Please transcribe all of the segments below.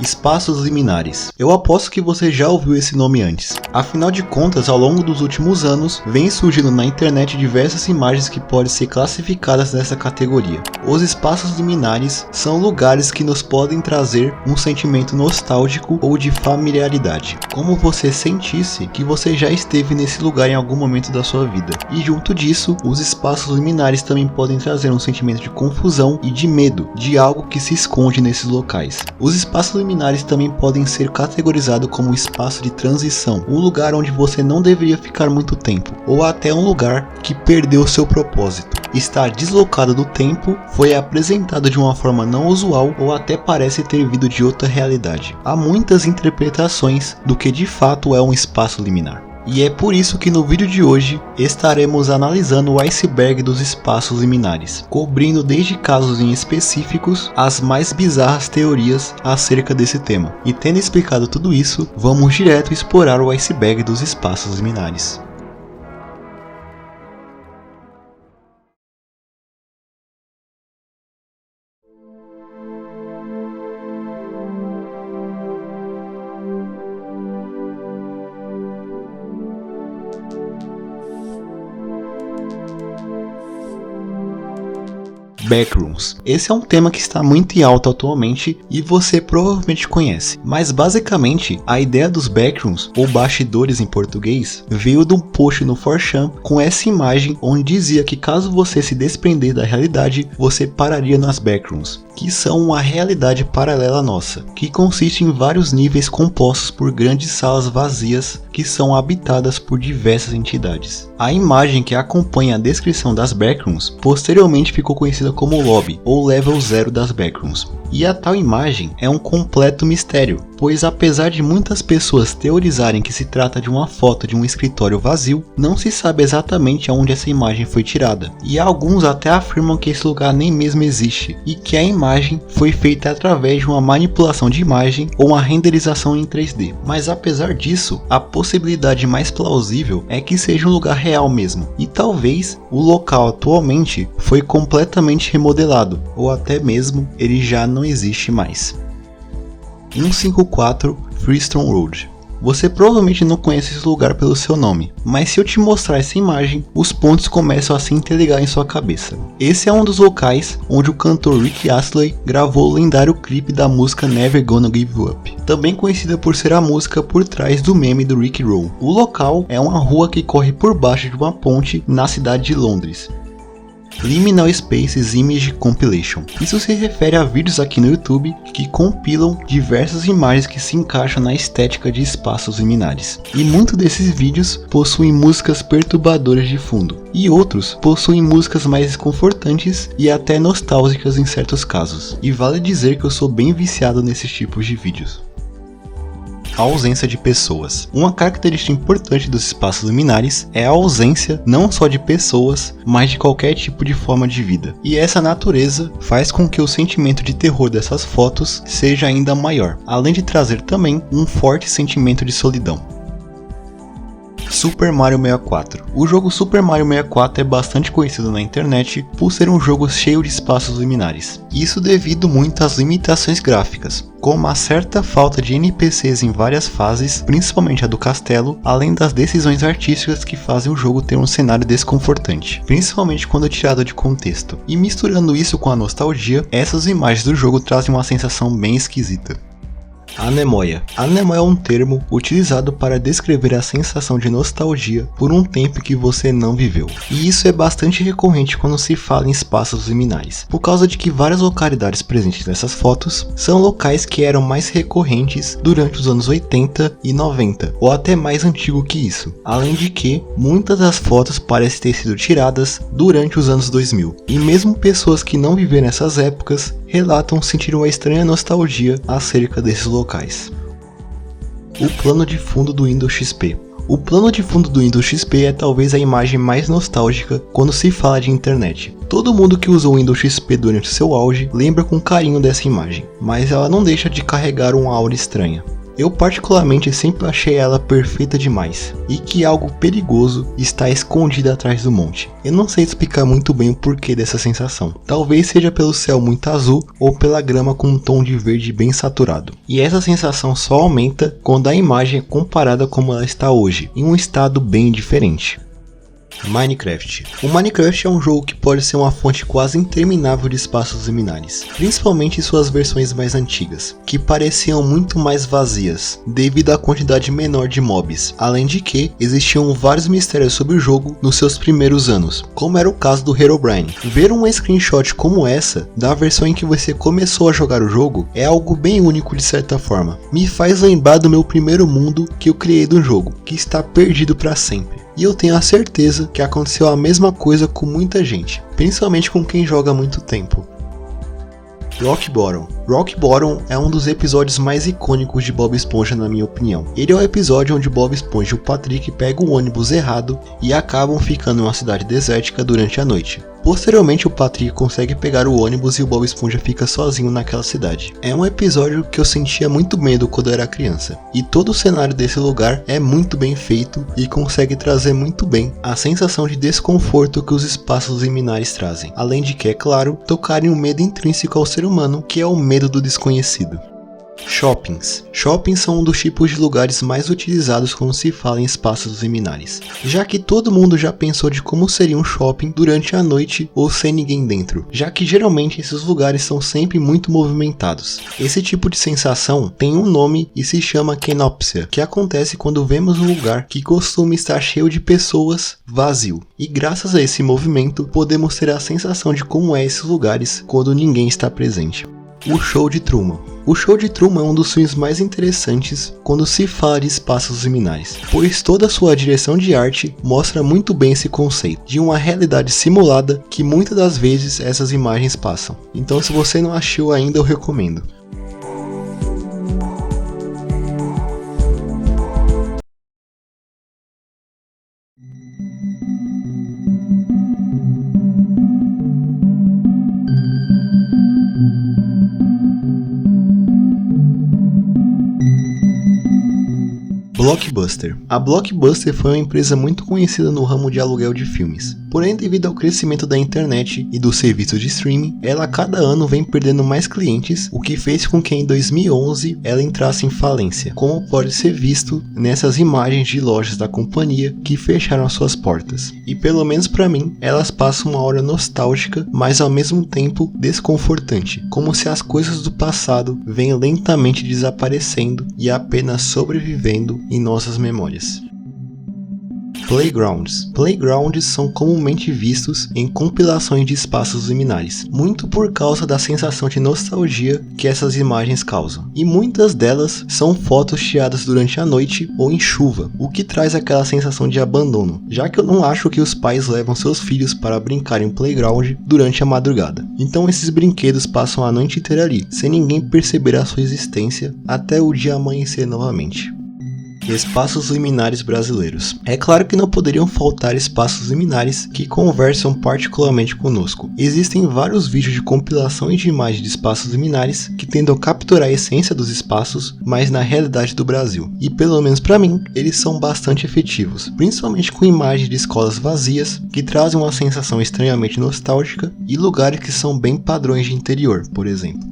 espaços liminares. Eu aposto que você já ouviu esse nome antes. Afinal de contas, ao longo dos últimos anos, vem surgindo na internet diversas imagens que podem ser classificadas nessa categoria. Os espaços liminares são lugares que nos podem trazer um sentimento nostálgico ou de familiaridade, como você sentisse que você já esteve nesse lugar em algum momento da sua vida. E junto disso, os espaços liminares também podem trazer um sentimento de confusão e de medo de algo que se esconde nesses locais. Os espaços liminares também podem ser categorizados como espaço de transição, um lugar onde você não deveria ficar muito tempo, ou até um lugar que perdeu seu propósito. Está deslocado do tempo, foi apresentado de uma forma não usual ou até parece ter vindo de outra realidade. Há muitas interpretações do que de fato é um espaço liminar. E é por isso que no vídeo de hoje estaremos analisando o iceberg dos espaços liminares, cobrindo desde casos em específicos as mais bizarras teorias acerca desse tema. E tendo explicado tudo isso, vamos direto explorar o iceberg dos espaços liminares. Backrooms. Esse é um tema que está muito em alta atualmente e você provavelmente conhece, mas basicamente a ideia dos backrooms, ou bastidores em português, veio de um post no 4chan com essa imagem onde dizia que caso você se desprender da realidade, você pararia nas backrooms, que são uma realidade paralela à nossa, que consiste em vários níveis compostos por grandes salas vazias que são habitadas por diversas entidades. A imagem que acompanha a descrição das backrooms posteriormente ficou conhecida como lobby ou level 0 das backrooms. E a tal imagem é um completo mistério, pois apesar de muitas pessoas teorizarem que se trata de uma foto de um escritório vazio, não se sabe exatamente aonde essa imagem foi tirada. E alguns até afirmam que esse lugar nem mesmo existe, e que a imagem foi feita através de uma manipulação de imagem ou uma renderização em 3D. Mas apesar disso, a possibilidade mais plausível é que seja um lugar real mesmo, e talvez o local atualmente foi completamente remodelado, ou até mesmo ele já não existe mais. 154 Freestone Road. Você provavelmente não conhece esse lugar pelo seu nome, mas se eu te mostrar essa imagem, os pontos começam a se interligar em sua cabeça. Esse é um dos locais onde o cantor Rick Astley gravou o lendário clipe da música Never Gonna Give Up, também conhecida por ser a música por trás do meme do Rick Roll. O local é uma rua que corre por baixo de uma ponte na cidade de Londres. Liminal Spaces Image Compilation. Isso se refere a vídeos aqui no YouTube que compilam diversas imagens que se encaixam na estética de espaços liminares. E muitos desses vídeos possuem músicas perturbadoras de fundo, e outros possuem músicas mais desconfortantes e até nostálgicas em certos casos. E vale dizer que eu sou bem viciado nesses tipos de vídeos. A ausência de pessoas. Uma característica importante dos espaços liminares é a ausência não só de pessoas, mas de qualquer tipo de forma de vida. E essa natureza faz com que o sentimento de terror dessas fotos seja ainda maior, além de trazer também um forte sentimento de solidão. Super Mario 64. O jogo Super Mario 64 é bastante conhecido na internet por ser um jogo cheio de espaços liminares. Isso devido muito às limitações gráficas, como a certa falta de NPCs em várias fases, principalmente a do castelo, além das decisões artísticas que fazem o jogo ter um cenário desconfortante, principalmente quando tirado de contexto. E misturando isso com a nostalgia, essas imagens do jogo trazem uma sensação bem esquisita. Anemoia. Anemoia é um termo utilizado para descrever a sensação de nostalgia por um tempo que você não viveu. E isso é bastante recorrente quando se fala em espaços liminares, por causa de que várias localidades presentes nessas fotos são locais que eram mais recorrentes durante os anos 80 e 90, ou até mais antigo que isso. Além de que, muitas das fotos parecem ter sido tiradas durante os anos 2000. E mesmo pessoas que não viveram nessas épocas relatam sentir uma estranha nostalgia acerca desses locais. O plano de fundo do Windows XP. O plano de fundo do Windows XP é talvez a imagem mais nostálgica quando se fala de internet. Todo mundo que usou o Windows XP durante seu auge lembra com carinho dessa imagem, mas ela não deixa de carregar uma aura estranha. Eu particularmente sempre achei ela perfeita demais, e que algo perigoso está escondido atrás do monte. Eu não sei explicar muito bem o porquê dessa sensação, talvez seja pelo céu muito azul ou pela grama com um tom de verde bem saturado. E essa sensação só aumenta quando a imagem é comparada como ela está hoje, em um estado bem diferente. Minecraft. O Minecraft é um jogo que pode ser uma fonte quase interminável de espaços liminares, principalmente suas versões mais antigas, que pareciam muito mais vazias, devido à quantidade menor de mobs, além de que existiam vários mistérios sobre o jogo nos seus primeiros anos, como era o caso do Herobrine. Ver um screenshot como essa, da versão em que você começou a jogar o jogo, é algo bem único de certa forma. Me faz lembrar do meu primeiro mundo que eu criei do jogo, que está perdido para sempre. E eu tenho a certeza que aconteceu a mesma coisa com muita gente, principalmente com quem joga há muito tempo. Rock Bottom. Rock Bottom é um dos episódios mais icônicos de Bob Esponja, na minha opinião. Ele é o episódio onde Bob Esponja e o Patrick pegam o ônibus errado e acabam ficando em uma cidade desértica durante a noite. Posteriormente, o Patrick consegue pegar o ônibus e o Bob Esponja fica sozinho naquela cidade. É um episódio que eu sentia muito medo quando eu era criança, e todo o cenário desse lugar é muito bem feito e consegue trazer muito bem a sensação de desconforto que os espaços liminares trazem, além de que, é claro, tocarem um medo intrínseco ao ser humano, que é o medo do desconhecido. Shoppings. Shoppings são um dos tipos de lugares mais utilizados quando se fala em espaços liminares, já que todo mundo já pensou de como seria um shopping durante a noite ou sem ninguém dentro, já que geralmente esses lugares são sempre muito movimentados. Esse tipo de sensação tem um nome e se chama kenopsia, que acontece quando vemos um lugar que costuma estar cheio de pessoas vazio, e graças a esse movimento podemos ter a sensação de como é esses lugares quando ninguém está presente. O Show de Truman. O Show de Truman é um dos filmes mais interessantes quando se fala de espaços liminares, pois toda a sua direção de arte mostra muito bem esse conceito de uma realidade simulada que muitas das vezes essas imagens passam. Então, se você não achou ainda, eu recomendo. Blockbuster. A Blockbuster foi uma empresa muito conhecida no ramo de aluguel de filmes. Porém, devido ao crescimento da internet e dos serviços de streaming, ela a cada ano vem perdendo mais clientes, o que fez com que em 2011 ela entrasse em falência, como pode ser visto nessas imagens de lojas da companhia que fecharam as suas portas. E pelo menos para mim, elas passam uma aura nostálgica, mas ao mesmo tempo desconfortante, como se as coisas do passado vêm lentamente desaparecendo e apenas sobrevivendo em nossas memórias. Playgrounds. Playgrounds são comumente vistos em compilações de espaços liminares, muito por causa da sensação de nostalgia que essas imagens causam. E muitas delas são fotos tiradas durante a noite ou em chuva, o que traz aquela sensação de abandono, já que eu não acho que os pais levam seus filhos para brincar em playground durante a madrugada. Então esses brinquedos passam a noite inteira ali, sem ninguém perceber a sua existência, até o dia amanhecer novamente. Espaços liminares brasileiros. É claro que não poderiam faltar espaços liminares que conversam particularmente conosco. Existem vários vídeos de compilação e de imagens de espaços liminares que tentam capturar a essência dos espaços, mas na realidade do Brasil. E pelo menos para mim, eles são bastante efetivos, principalmente com imagens de escolas vazias que trazem uma sensação estranhamente nostálgica e lugares que são bem padrões de interior, por exemplo.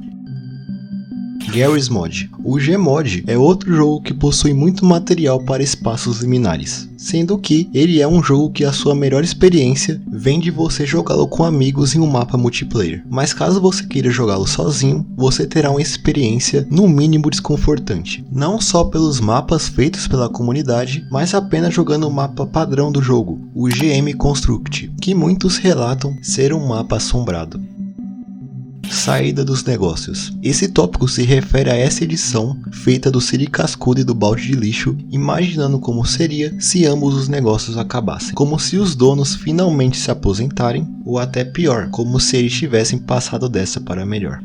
Garry's Mod. O Gmod é outro jogo que possui muito material para espaços liminares, sendo que ele é um jogo que a sua melhor experiência vem de você jogá-lo com amigos em um mapa multiplayer, mas caso você queira jogá-lo sozinho, você terá uma experiência no mínimo desconfortante, não só pelos mapas feitos pela comunidade, mas apenas jogando o mapa padrão do jogo, o GM Construct, que muitos relatam ser um mapa assombrado. Saída dos negócios. Esse tópico se refere a essa edição feita do Siri Cascudo e do balde de lixo, imaginando como seria se ambos os negócios acabassem, como se os donos finalmente se aposentarem, ou até pior, como se eles tivessem passado dessa para melhor.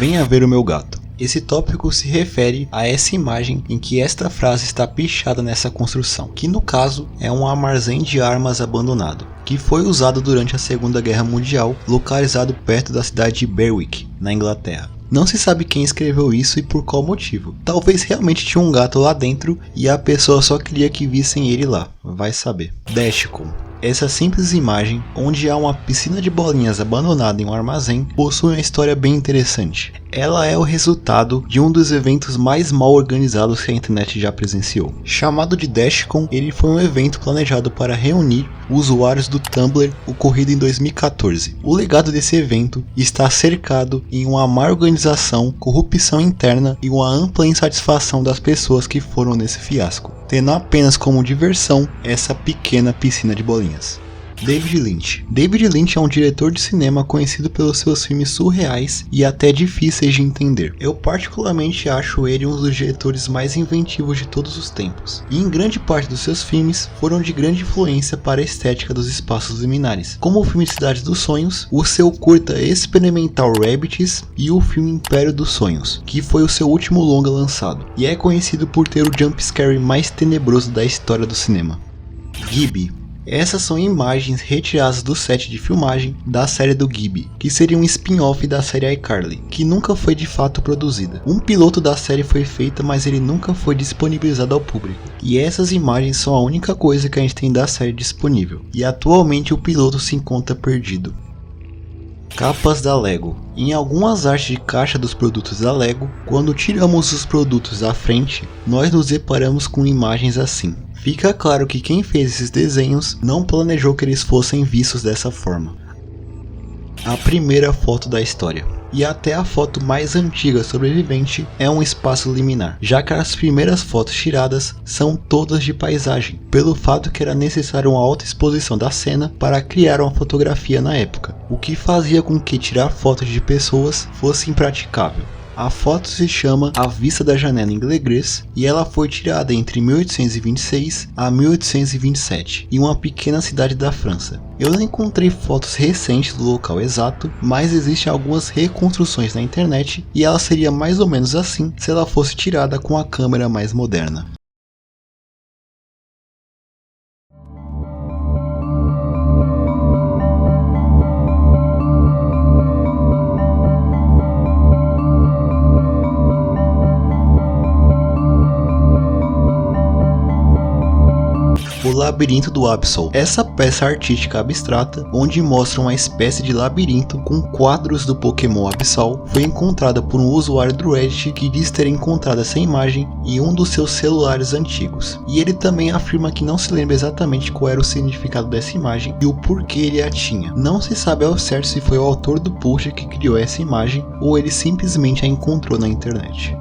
venha ver o meu gato. Esse tópico se refere a essa imagem em que esta frase está pichada nessa construção, que no caso é um armazém de armas abandonado, que foi usado durante a Segunda Guerra Mundial, localizado perto da cidade de Berwick, na Inglaterra. Não se sabe quem escreveu isso e por qual motivo. Talvez realmente tinha um gato lá dentro e a pessoa só queria que vissem ele lá, vai saber. Dashcon. Essa simples imagem, onde há uma piscina de bolinhas abandonada em um armazém, possui uma história bem interessante. Ela é o resultado de um dos eventos mais mal organizados que a internet já presenciou. Chamado de Dashcon, ele foi um evento planejado para reunir usuários do Tumblr ocorrido em 2014. O legado desse evento está cercado em uma má organização, corrupção interna e uma ampla insatisfação das pessoas que foram nesse fiasco, tendo apenas como diversão essa pequena piscina de bolinhas. David Lynch. David Lynch é um diretor de cinema conhecido pelos seus filmes surreais e até difíceis de entender. Eu particularmente acho ele um dos diretores mais inventivos de todos os tempos, e em grande parte dos seus filmes foram de grande influência para a estética dos espaços liminares, como o filme Cidade dos Sonhos, o seu curta experimental Rabbids e o filme Império dos Sonhos, que foi o seu último longa lançado, e é conhecido por ter o jumpscare mais tenebroso da história do cinema. Ghibli. Essas são imagens retiradas do set de filmagem da série do Ghibli, que seria um spin-off da série iCarly, que nunca foi de fato produzida. Um piloto da série foi feito, mas ele nunca foi disponibilizado ao público. E essas imagens são a única coisa que a gente tem da série disponível. E atualmente o piloto se encontra perdido. Capas da Lego. Em algumas artes de caixa dos produtos da Lego, quando tiramos os produtos à frente, nós nos deparamos com imagens assim. Fica claro que quem fez esses desenhos não planejou que eles fossem vistos dessa forma. A primeira foto da história. E até a foto mais antiga sobrevivente é um espaço liminar, já que as primeiras fotos tiradas são todas de paisagem, pelo fato que era necessário uma alta exposição da cena para criar uma fotografia na época, o que fazia com que tirar fotos de pessoas fosse impraticável. A foto se chama A Vista da Janela em Glegres e ela foi tirada entre 1826 a 1827 em uma pequena cidade da França. Eu não encontrei fotos recentes do local exato, mas existem algumas reconstruções na internet e ela seria mais ou menos assim se ela fosse tirada com a câmera mais moderna. O Labirinto do Absol. Essa peça artística abstrata, onde mostra uma espécie de labirinto com quadros do Pokémon Absol, foi encontrada por um usuário do Reddit que diz ter encontrado essa imagem em um dos seus celulares antigos. E ele também afirma que não se lembra exatamente qual era o significado dessa imagem e o porquê ele a tinha. Não se sabe ao certo se foi o autor do post que criou essa imagem ou ele simplesmente a encontrou na internet.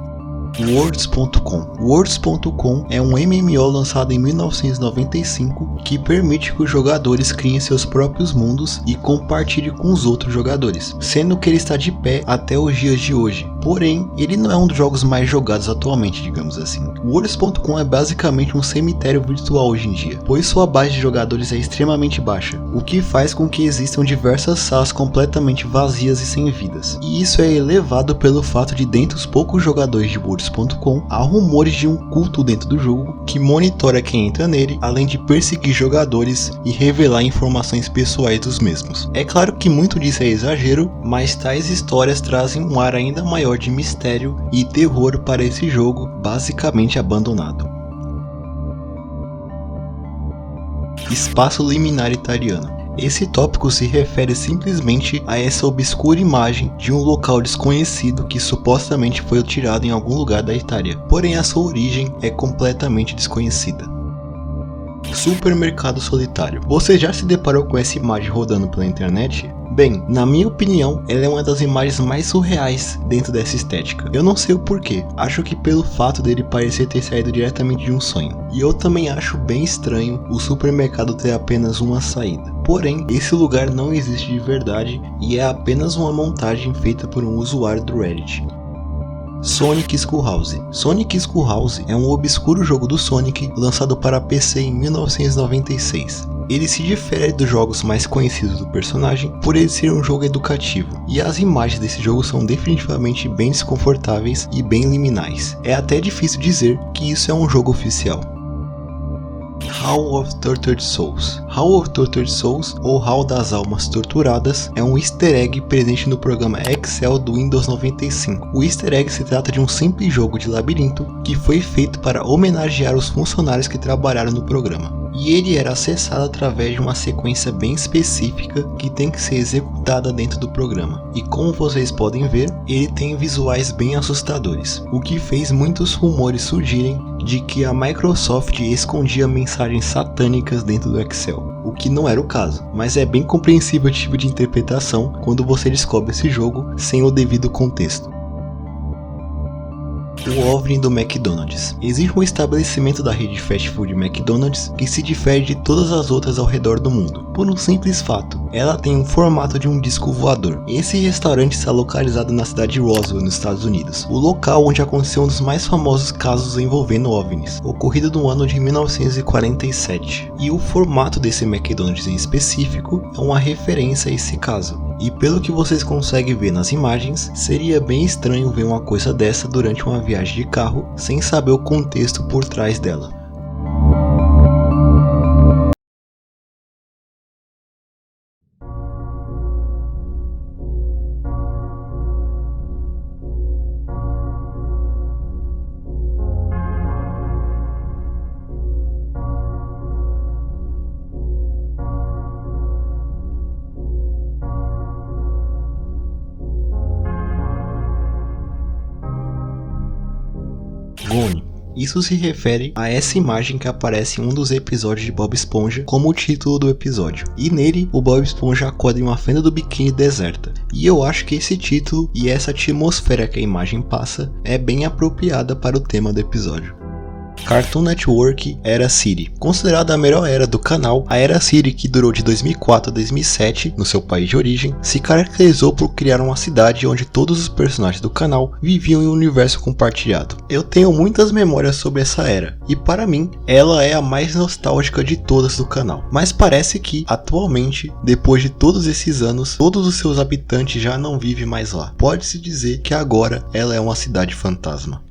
Worlds.com. Worlds.com é um MMO lançado em 1995 que permite que os jogadores criem seus próprios mundos e compartilhem com os outros jogadores, sendo que ele está de pé até os dias de hoje. Porém, ele não é um dos jogos mais jogados atualmente, digamos assim. Worlds.com é basicamente um cemitério virtual hoje em dia, pois sua base de jogadores é extremamente baixa, o que faz com que existam diversas salas completamente vazias e sem vidas. E isso é elevado pelo fato de dentre os poucos jogadores de Worlds.com há rumores de um culto dentro do jogo que monitora quem entra nele, além de perseguir jogadores e revelar informações pessoais dos mesmos. É claro que muito disso é exagero, mas tais histórias trazem um ar ainda maior de mistério e terror para esse jogo basicamente abandonado. Espaço liminar italiano. Esse tópico se refere simplesmente a essa obscura imagem de um local desconhecido que supostamente foi tirado em algum lugar da Itália, porém a sua origem é completamente desconhecida. Supermercado solitário. Você já se deparou com essa imagem rodando pela internet? Bem, na minha opinião, ela é uma das imagens mais surreais dentro dessa estética. Eu não sei o porquê, acho que pelo fato dele parecer ter saído diretamente de um sonho. E eu também acho bem estranho o supermercado ter apenas uma saída. Porém, esse lugar não existe de verdade e é apenas uma montagem feita por um usuário do Reddit. Sonic Schoolhouse. Sonic Schoolhouse é um obscuro jogo do Sonic lançado para PC em 1996. Ele se difere dos jogos mais conhecidos do personagem por ele ser um jogo educativo, e as imagens desse jogo são definitivamente bem desconfortáveis e bem liminais. É até difícil dizer que isso é um jogo oficial. Hall of Tortured Souls. Hall of Tortured Souls, ou Hall das Almas Torturadas, é um easter egg presente no programa Excel do Windows 95. O easter egg se trata de um simples jogo de labirinto que foi feito para homenagear os funcionários que trabalharam no programa. E ele era acessado através de uma sequência bem específica que tem que ser executada dentro do programa. E como vocês podem ver, ele tem visuais bem assustadores, o que fez muitos rumores surgirem de que a Microsoft escondia mensagens satânicas dentro do Excel, o que não era o caso, mas é bem compreensível o tipo de interpretação quando você descobre esse jogo sem o devido contexto. O OVNI do McDonald's. Existe um estabelecimento da rede fast food McDonald's que se difere de todas as outras ao redor do mundo, por um simples fato: ela tem um formato de um disco voador. Esse restaurante está localizado na cidade de Roswell, nos Estados Unidos, o local onde aconteceu um dos mais famosos casos envolvendo OVNIs, ocorrido no ano de 1947. E o formato desse McDonald's em específico é uma referência a esse caso. E pelo que vocês conseguem ver nas imagens, seria bem estranho ver uma coisa dessa durante uma viagem de carro sem saber o contexto por trás dela. Gone. Isso se refere a essa imagem que aparece em um dos episódios de Bob Esponja como o título do episódio. E nele, o Bob Esponja acorda em uma fenda do biquíni deserta. E eu acho que esse título e essa atmosfera que a imagem passa é bem apropriada para o tema do episódio. Cartoon Network Era City. Considerada a melhor era do canal, a Era City, que durou de 2004 a 2007 no seu país de origem, se caracterizou por criar uma cidade onde todos os personagens do canal viviam em um universo compartilhado. Eu tenho muitas memórias sobre essa era, e para mim, ela é a mais nostálgica de todas do canal. Mas parece que, atualmente, depois de todos esses anos, todos os seus habitantes já não vivem mais lá. Pode-se dizer que agora ela é uma cidade fantasma.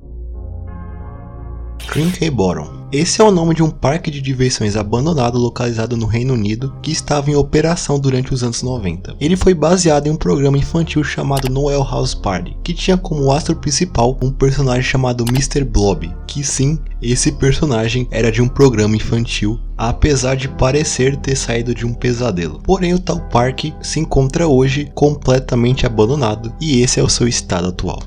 Crinkle Bottom. Esse é o nome de um parque de diversões abandonado localizado no Reino Unido que estava em operação durante os anos 90. Ele foi baseado em um programa infantil chamado Noel House Party, que tinha como astro principal um personagem chamado Mr. Blob, que sim, esse personagem era de um programa infantil, apesar de parecer ter saído de um pesadelo. Porém, o tal parque se encontra hoje completamente abandonado e esse é o seu estado atual.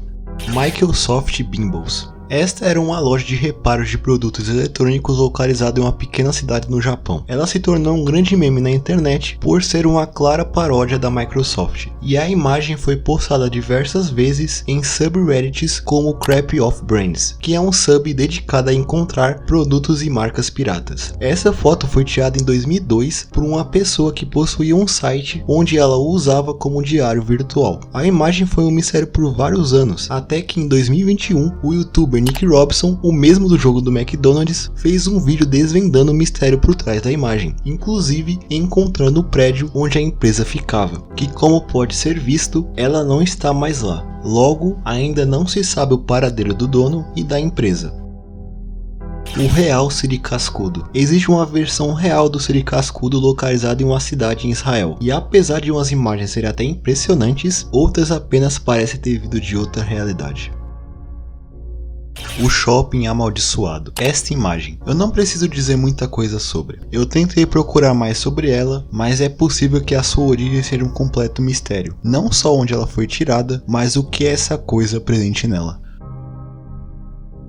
Microsoft Bimbles. Esta era uma loja de reparos de produtos eletrônicos localizada em uma pequena cidade no Japão. Ela se tornou um grande meme na internet por ser uma clara paródia da Microsoft, e a imagem foi postada diversas vezes em subreddits como Crap of Brands, que é um sub dedicado a encontrar produtos e marcas piratas. Essa foto foi tirada em 2002 por uma pessoa que possuía um site onde ela o usava como diário virtual. A imagem foi um mistério por vários anos, até que em 2021 o youtuber Nick Robson, o mesmo do jogo do McDonald's, fez um vídeo desvendando o mistério por trás da imagem, inclusive encontrando o prédio onde a empresa ficava, que, como pode ser visto, ela não está mais lá. Logo, ainda não se sabe o paradeiro do dono e da empresa. O Real Siri Cascudo. Existe uma versão real do Siri Cascudo localizada em uma cidade em Israel, e apesar de umas imagens serem até impressionantes, outras apenas parecem ter vindo de outra realidade. O shopping amaldiçoado. Esta imagem, eu não preciso dizer muita coisa sobre. Eu tentei procurar mais sobre ela, mas é possível que a sua origem seja um completo mistério. Não só onde ela foi tirada, mas o que é essa coisa presente nela.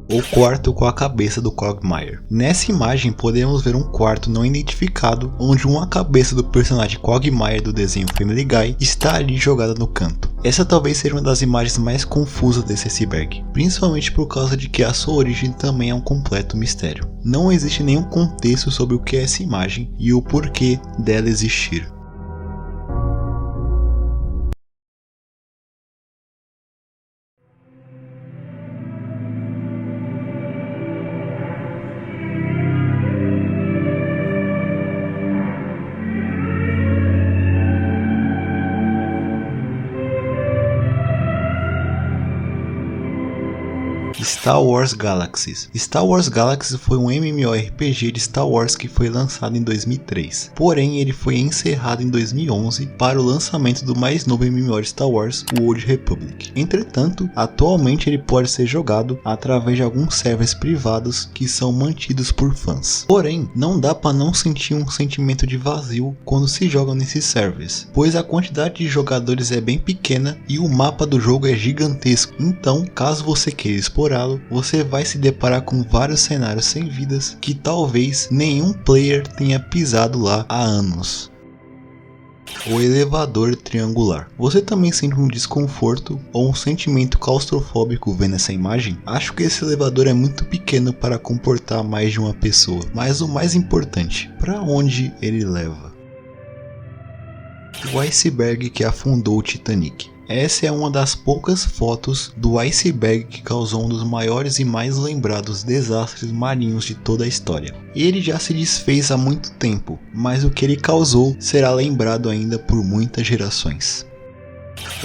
O quarto com a cabeça do Quagmire. Nessa imagem podemos ver um quarto não identificado, onde uma cabeça do personagem Quagmire do desenho Family Guy está ali jogada no canto. Essa talvez seja uma das imagens mais confusas desse iceberg, principalmente por causa de que a sua origem também é um completo mistério. Não existe nenhum contexto sobre o que é essa imagem e o porquê dela existir. Star Wars Galaxies. Star Wars Galaxies foi um MMORPG de Star Wars que foi lançado em 2003, porém ele foi encerrado em 2011 para o lançamento do mais novo MMO de Star Wars, o Old Republic. Entretanto, atualmente ele pode ser jogado através de alguns servers privados que são mantidos por fãs. Porém, não dá para não sentir um sentimento de vazio quando se joga nesses servers, pois a quantidade de jogadores é bem pequena e o mapa do jogo é gigantesco. Então, caso você queira explorá-lo, você vai se deparar com vários cenários sem vidas que talvez nenhum player tenha pisado lá há anos. O elevador triangular. Você também sente um desconforto ou um sentimento claustrofóbico vendo essa imagem? Acho que esse elevador é muito pequeno para comportar mais de uma pessoa, mas o mais importante, para onde ele leva? O iceberg que afundou o Titanic. Essa é uma das poucas fotos do iceberg que causou um dos maiores e mais lembrados desastres marinhos de toda a história. Ele já se desfez há muito tempo, mas o que ele causou será lembrado ainda por muitas gerações.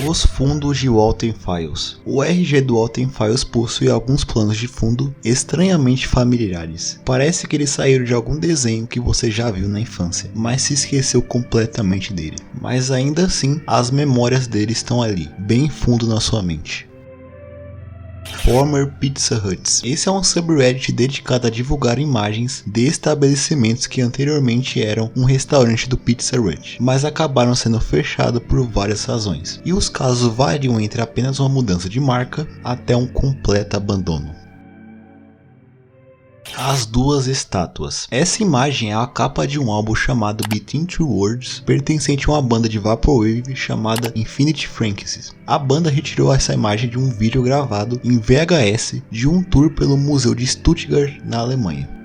Os fundos de Walten Files. O RG do Walten Files possui alguns planos de fundo estranhamente familiares. Parece que eles saíram de algum desenho que você já viu na infância, mas se esqueceu completamente dele. Mas ainda assim, as memórias dele estão ali, bem fundo na sua mente. Former Pizza Huts. Esse é um subreddit dedicado a divulgar imagens de estabelecimentos que anteriormente eram um restaurante do Pizza Hut, mas acabaram sendo fechados por várias razões. E os casos variam entre apenas uma mudança de marca até um completo abandono. As duas estátuas. Essa imagem é a capa de um álbum chamado Between Two Worlds, pertencente a uma banda de Vaporwave chamada Infinite Franchises. A banda retirou essa imagem de um vídeo gravado em VHS de um tour pelo Museu de Stuttgart, na Alemanha.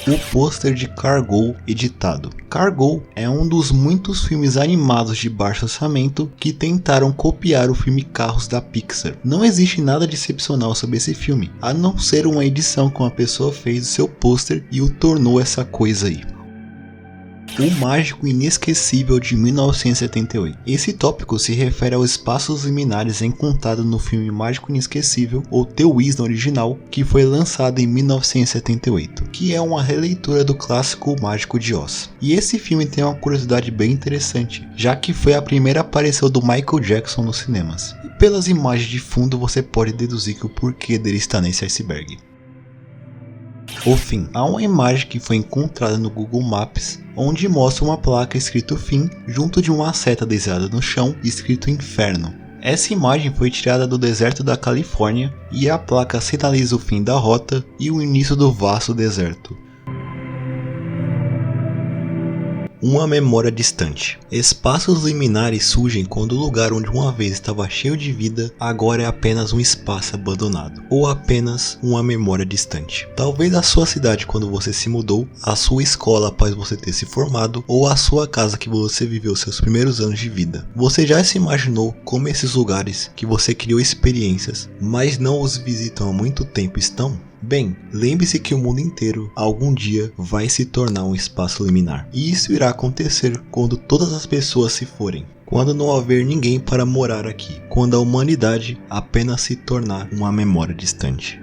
O pôster de Cargo editado. Cargo é um dos muitos filmes animados de baixo orçamento que tentaram copiar o filme Carros da Pixar. Não existe nada de excepcional sobre esse filme, a não ser uma edição que uma pessoa fez do seu pôster e o tornou essa coisa aí. O Mágico Inesquecível de 1978. Esse tópico se refere aos espaços liminares encontrados no filme Mágico Inesquecível, ou The Wiz no original, que foi lançado em 1978, que é uma releitura do clássico Mágico de Oz. E esse filme tem uma curiosidade bem interessante, já que foi a primeira aparição do Michael Jackson nos cinemas. E pelas imagens de fundo você pode deduzir que o porquê dele está nesse iceberg. O fim. Há uma imagem que foi encontrada no Google Maps, onde mostra uma placa escrito fim, junto de uma seta desenhada no chão escrito inferno. Essa imagem foi tirada do deserto da Califórnia e a placa sinaliza o fim da rota e o início do vasto deserto. Uma memória distante. Espaços liminares surgem quando o lugar onde uma vez estava cheio de vida agora é apenas um espaço abandonado, ou apenas uma memória distante. Talvez a sua cidade quando você se mudou, a sua escola após você ter se formado, ou a sua casa que você viveu seus primeiros anos de vida. Você já se imaginou como esses lugares que você criou experiências, mas não os visitam há muito tempo estão? Bem, lembre-se que o mundo inteiro algum dia vai se tornar um espaço liminar. E isso irá acontecer quando todas as pessoas se forem. Quando não haver ninguém para morar aqui. Quando a humanidade apenas se tornar uma memória distante.